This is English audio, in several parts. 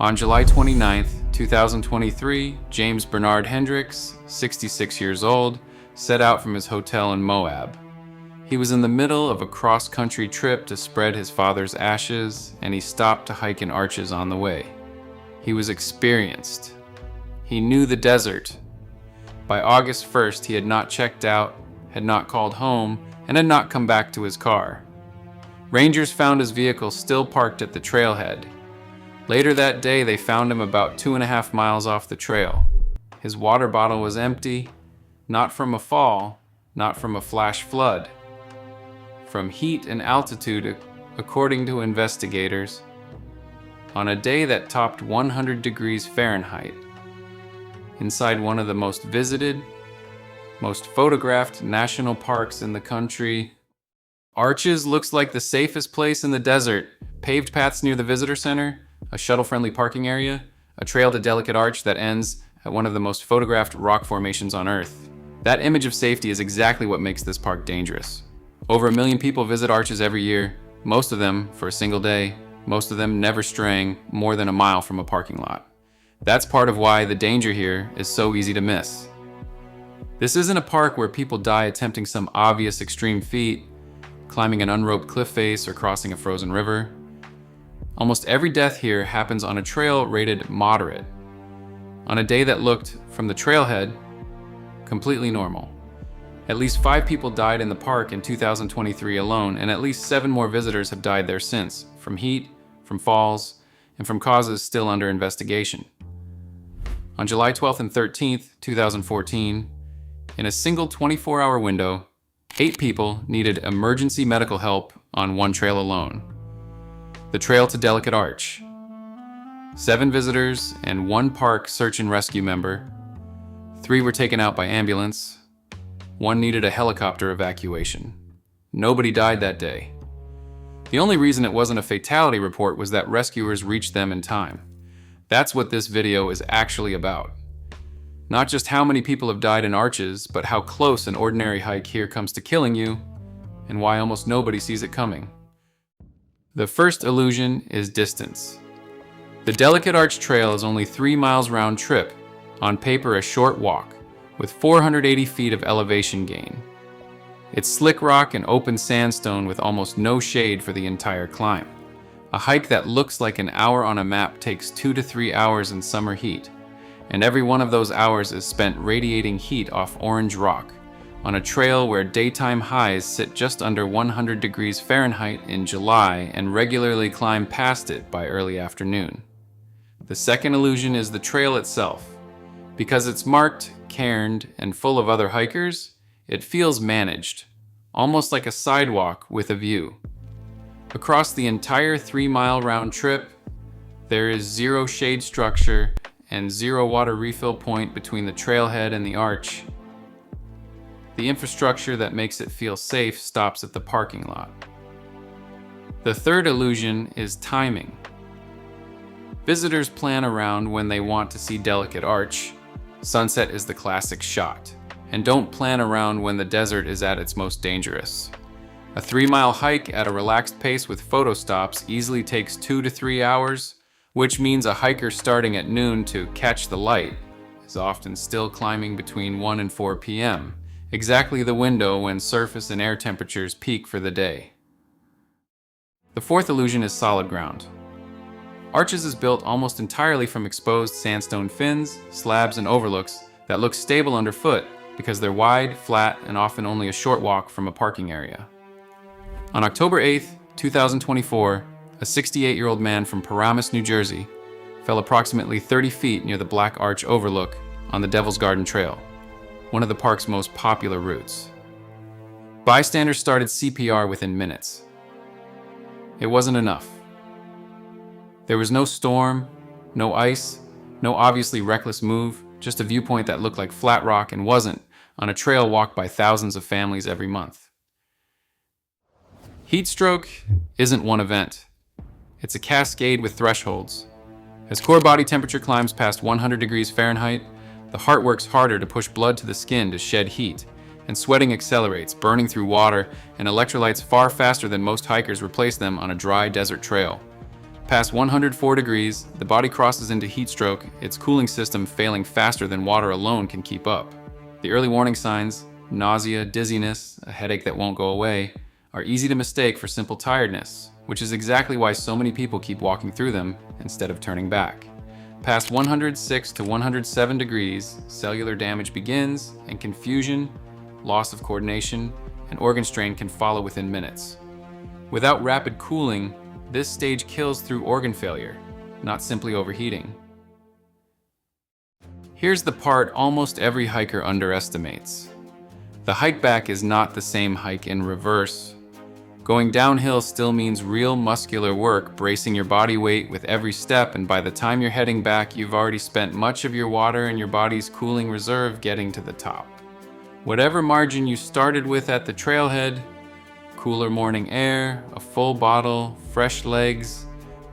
On July 29, 2023, James Bernard Hendricks, 66 years old, set out from his hotel in Moab. He was in the middle of a cross-country trip to spread his father's ashes, and he stopped to hike in arches on the way. He was experienced. He knew the desert. By August 1st, he had not checked out, had not called home, and had not come back to his car. Rangers found his vehicle still parked at the trailhead. Later that day, they found him about 2.5 miles off the trail. His water bottle was empty, not from a fall, not from a flash flood. From heat and altitude, according to investigators, on a day that topped 100 degrees Fahrenheit, inside one of the most visited, most photographed national parks in the country. Arches looks like the safest place in the desert. Paved paths near the visitor center, a shuttle-friendly parking area, a trail to Delicate Arch that ends at one of the most photographed rock formations on Earth. That image of safety is exactly what makes this park dangerous. Over 1 million people visit Arches every year, most of them for a single day, most of them never straying more than a mile from a parking lot. That's part of why the danger here is so easy to miss. This isn't a park where people die attempting some obvious extreme feat, climbing an unroped cliff face or crossing a frozen river. Almost every death here happens on a trail rated moderate, on a day that looked, from the trailhead, completely normal. At least 5 people died in the park in 2023 alone, and at least 7 more visitors have died there since, from heat, from falls, and from causes still under investigation. On July 12th and 13th, 2014, in a single 24-hour window, 8 people needed emergency medical help on one trail alone. The trail to Delicate Arch. 7 visitors and 1 park search and rescue member. 3 were taken out by ambulance. 1 needed a helicopter evacuation. Nobody died that day. The only reason it wasn't a fatality report was that rescuers reached them in time. That's what this video is actually about. Not just how many people have died in Arches, but how close an ordinary hike here comes to killing you, and why almost nobody sees it coming. The first illusion is distance. The Delicate Arch Trail is only 3 miles round trip, on paper a short walk, with 480 feet of elevation gain. It's slick rock and open sandstone with almost no shade for the entire climb. A hike that looks like an hour on a map takes 2 to 3 hours in summer heat, and every one of those hours is spent radiating heat off orange rock, on a trail where daytime highs sit just under 100 degrees Fahrenheit in July and regularly climb past it by early afternoon. The second illusion is the trail itself. Because it's marked, cairned, and full of other hikers, it feels managed, almost like a sidewalk with a view. Across the entire 3-mile round trip, there is 0 shade structure and 0 water refill point between the trailhead and the arch. The infrastructure that makes it feel safe stops at the parking lot. The third illusion is timing. Visitors plan around when they want to see Delicate Arch. Sunset is the classic shot. And don't plan around when the desert is at its most dangerous. A 3-mile hike at a relaxed pace with photo stops easily takes 2 to 3 hours, which means a hiker starting at noon to catch the light is often still climbing between 1 and 4 p.m., exactly the window when surface and air temperatures peak for the day. The fourth illusion is solid ground. Arches is built almost entirely from exposed sandstone fins, slabs, and overlooks that look stable underfoot because they're wide, flat, and often only a short walk from a parking area. On October 8, 2024, a 68-year-old man from Paramus, New Jersey, fell approximately 30 feet near the Black Arch Overlook on the Devil's Garden Trail, one of the park's most popular routes. Bystanders started CPR within minutes. It wasn't enough. There was no storm, no ice, no obviously reckless move, just a viewpoint that looked like flat rock and wasn't, on a trail walked by thousands of families every month. Heat stroke isn't one event. It's a cascade with thresholds. As core body temperature climbs past 100 degrees Fahrenheit, the heart works harder to push blood to the skin to shed heat, and sweating accelerates, burning through water and electrolytes far faster than most hikers replace them on a dry desert trail. Past 104 degrees, the body crosses into heat stroke, its cooling system failing faster than water alone can keep up. The early warning signs, nausea, dizziness, a headache that won't go away, are easy to mistake for simple tiredness, which is exactly why so many people keep walking through them instead of turning back. Past 106 to 107 degrees, cellular damage begins, and confusion, loss of coordination, and organ strain can follow within minutes. Without rapid cooling, this stage kills through organ failure, not simply overheating. Here's the part almost every hiker underestimates. The hike back is not the same hike in reverse. Going downhill still means real muscular work, bracing your body weight with every step, and by the time you're heading back, you've already spent much of your water and your body's cooling reserve getting to the top. Whatever margin you started with at the trailhead, cooler morning air, a full bottle, fresh legs,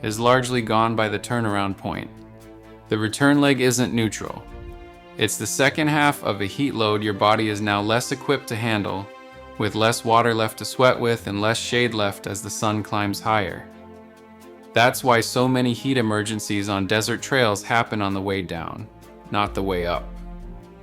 is largely gone by the turnaround point. The return leg isn't neutral. It's the second half of a heat load your body is now less equipped to handle, with less water left to sweat with and less shade left as the sun climbs higher. That's why so many heat emergencies on desert trails happen on the way down, not the way up.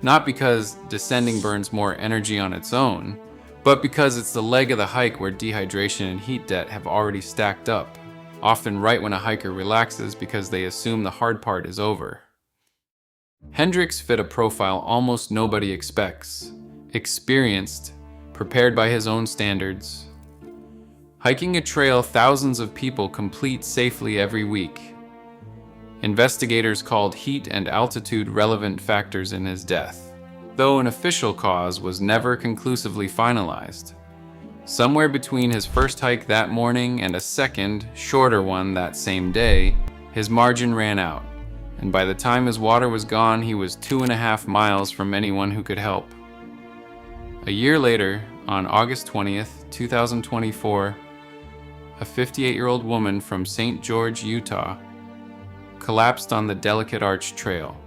Not because descending burns more energy on its own, but because it's the leg of the hike where dehydration and heat debt have already stacked up, often right when a hiker relaxes because they assume the hard part is over. Hendricks fit a profile almost nobody expects: experienced, prepared by his own standards. Hiking a trail thousands of people complete safely every week. Investigators called heat and altitude relevant factors in his death, though an official cause was never conclusively finalized. Somewhere between his first hike that morning and a second, shorter one that same day, his margin ran out, and by the time his water was gone, he was 2.5 miles from anyone who could help. A year later, on August 20th, 2024, a 58-year-old woman from St. George, Utah, collapsed on the Delicate Arch Trail.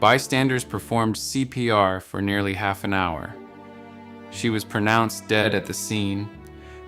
Bystanders performed CPR for nearly half an hour. She was pronounced dead at the scene.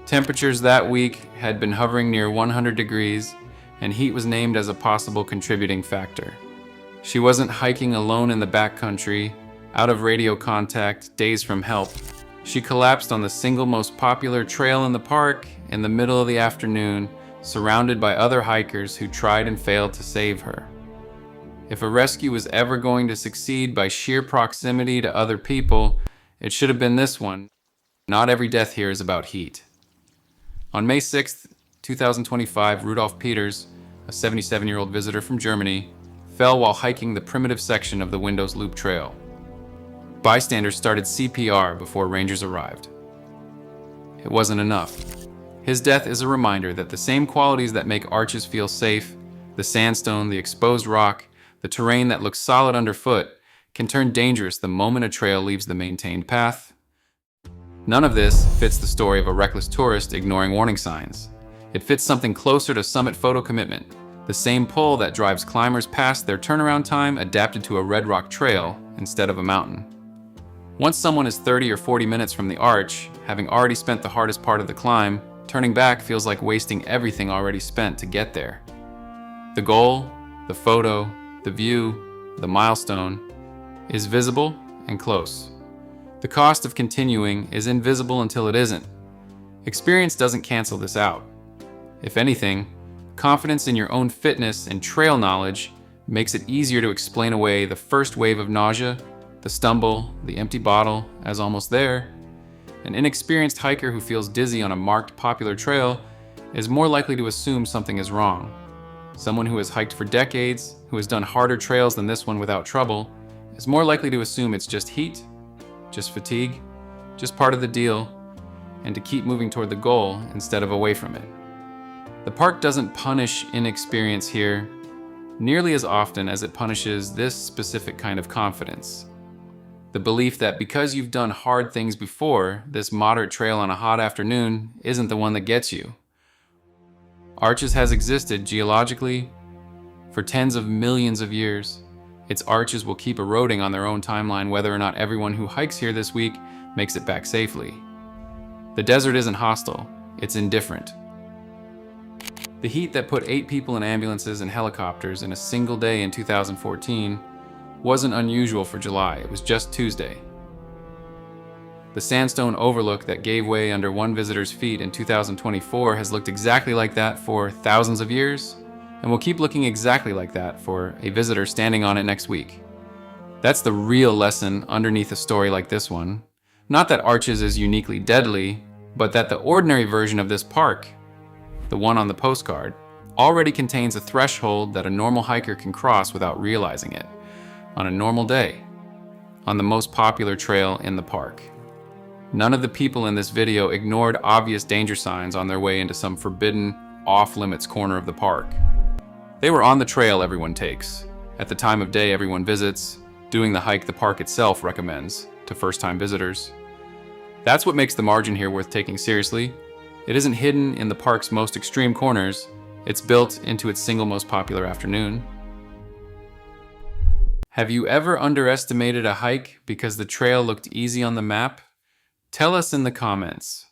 Temperatures that week had been hovering near 100 degrees, and heat was named as a possible contributing factor. She wasn't hiking alone in the backcountry, out of radio contact, days from help. She collapsed on the single most popular trail in the park in the middle of the afternoon, surrounded by other hikers who tried and failed to save her. If a rescue was ever going to succeed by sheer proximity to other people, it should have been this one. Not every death here is about heat. On May 6th, 2025, Rudolf Peters, a 77-year-old visitor from Germany, fell while hiking the primitive section of the Windows Loop Trail. Bystanders started CPR before rangers arrived. It wasn't enough. His death is a reminder that the same qualities that make arches feel safe, the sandstone, the exposed rock, the terrain that looks solid underfoot, can turn dangerous the moment a trail leaves the maintained path. None of this fits the story of a reckless tourist ignoring warning signs. It fits something closer to summit photo commitment, the same pull that drives climbers past their turnaround time adapted to a red rock trail instead of a mountain. Once someone is 30 or 40 minutes from the arch, having already spent the hardest part of the climb, turning back feels like wasting everything already spent to get there. The goal, the photo, the view, the milestone, is visible and close. The cost of continuing is invisible until it isn't. Experience doesn't cancel this out. If anything, confidence in your own fitness and trail knowledge makes it easier to explain away the first wave of nausea, the stumble, the empty bottle as almost there. An inexperienced hiker who feels dizzy on a marked popular trail is more likely to assume something is wrong. Someone who has hiked for decades, who has done harder trails than this one without trouble, is more likely to assume it's just heat, just fatigue, just part of the deal, and to keep moving toward the goal instead of away from it. The park doesn't punish inexperience here nearly as often as it punishes this specific kind of confidence. The belief that because you've done hard things before, this moderate trail on a hot afternoon isn't the one that gets you. Arches has existed geologically for tens of millions of years. Its arches will keep eroding on their own timeline whether or not everyone who hikes here this week makes it back safely. The desert isn't hostile, it's indifferent. The heat that put 8 people in ambulances and helicopters in a single day in 2014 wasn't unusual for July. It was just Tuesday. The sandstone overlook that gave way under one visitor's feet in 2024 has looked exactly like that for thousands of years, and will keep looking exactly like that for a visitor standing on it next week. That's the real lesson underneath a story like this one. Not that Arches is uniquely deadly, but that the ordinary version of this park, the one on the postcard, already contains a threshold that a normal hiker can cross without realizing it, on a normal day, on the most popular trail in the park. None of the people in this video ignored obvious danger signs on their way into some forbidden, off-limits corner of the park. They were on the trail everyone takes, at the time of day everyone visits, doing the hike the park itself recommends to first-time visitors. That's what makes the margin here worth taking seriously. It isn't hidden in the park's most extreme corners, it's built into its single most popular afternoon. Have you ever underestimated a hike because the trail looked easy on the map? Tell us in the comments.